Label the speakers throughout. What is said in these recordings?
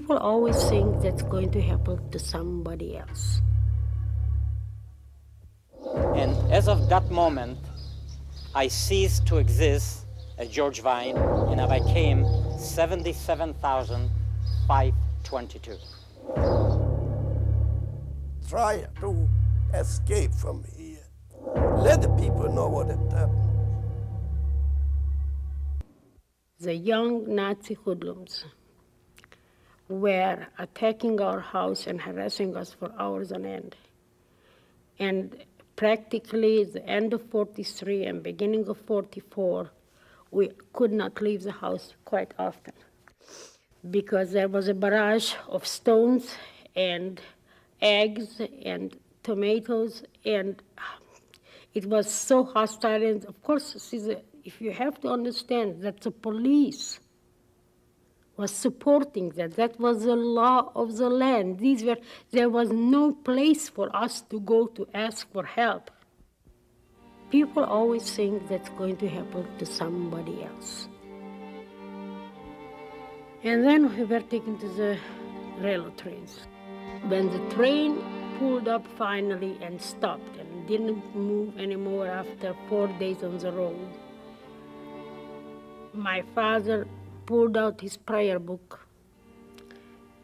Speaker 1: People always think that's going to happen to somebody else.
Speaker 2: And as of that moment, I ceased to exist as George Vine, and I became 77,522.
Speaker 3: Try to escape from here. Let the people know what had happened.
Speaker 1: The young Nazi hoodlums were attacking our house and harassing us for hours on end. And practically the end of 43 and beginning of 44, we could not leave the house quite often because there was a barrage of stones and eggs and tomatoes, and it was so hostile. And of course, if you have to understand that the police was supporting that. That was the law of the land. There was no place for us to go to ask for help. People always think that's going to happen to somebody else. And then we were taken to the railroad trains. When the train pulled up finally and stopped and didn't move anymore after 4 days on the road, my father pulled out his prayer book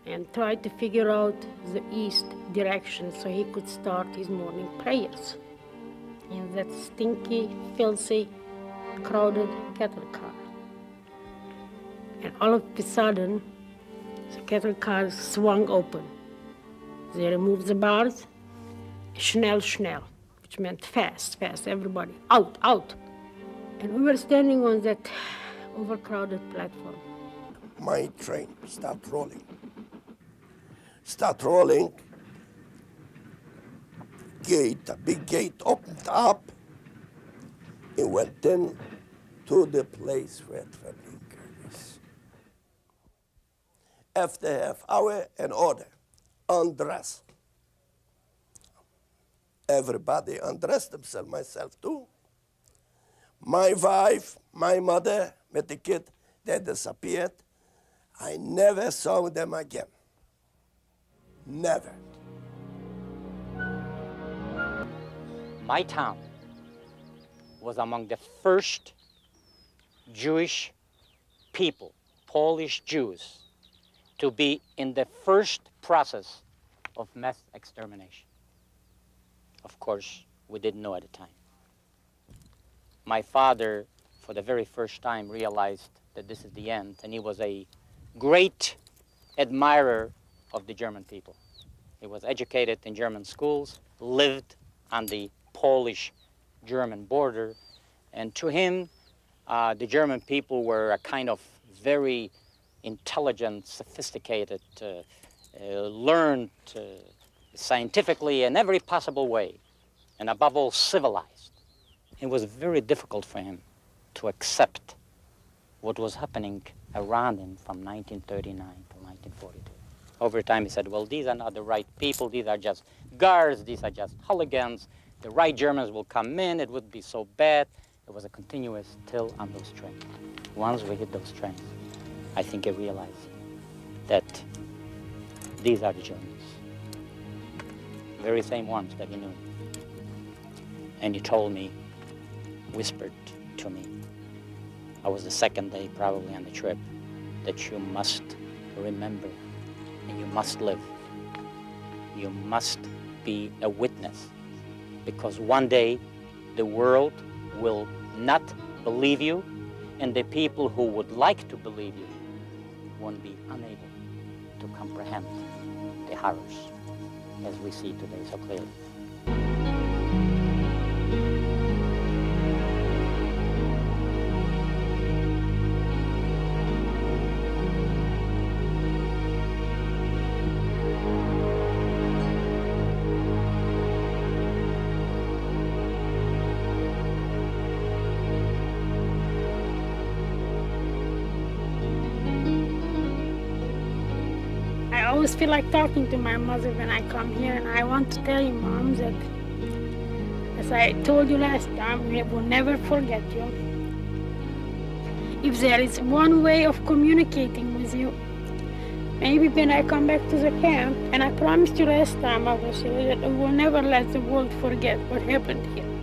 Speaker 1: and tried to figure out the east direction so he could start his morning prayers in that stinky, filthy, crowded cattle car. And all of a sudden, the cattle car swung open. They removed the bars, schnell, schnell, which meant fast, fast, everybody, out, out. And we were standing on that overcrowded platform.
Speaker 3: My train start rolling. Gate, a big gate opened up. It went in to the place where Treblinka is. After half hour, an order, undress. Everybody undressed themselves, myself too. My wife, my mother, with the kid, they disappeared. I never saw them again. Never.
Speaker 2: My town was among the first Jewish people, Polish Jews, to be in the first process of mass extermination. Of course, we didn't know at the time. My father, for the very first time, realized that this is the end, and he was a great admirer of the German people. He was educated in German schools, lived on the Polish-German border, and to him, the German people were a kind of very intelligent, sophisticated, learned scientifically in every possible way, and above all, civilized. It was very difficult for him to accept what was happening around him from 1939 to 1942. Over time, he said, well, these are not the right people. These are just guards. These are just hooligans. The right Germans will come in. It would be so bad. It was a continuous till on those trains. Once we hit those trains, I think he realized that these are the Germans, very same ones that he knew. And he told me, whispered to me, I was the second day probably on the trip, that you must remember and you must live. You must be a witness, because one day the world will not believe you, and the people who would like to believe you won't be unable to comprehend the horrors as we see today so clearly.
Speaker 1: I always feel like talking to my mother when I come here, and I want to tell you, Mom, that as I told you last time, we will never forget you. If there is one way of communicating with you, Maybe when I come back to the camp, and I promised you last time I was here that we will never let the world forget what happened here.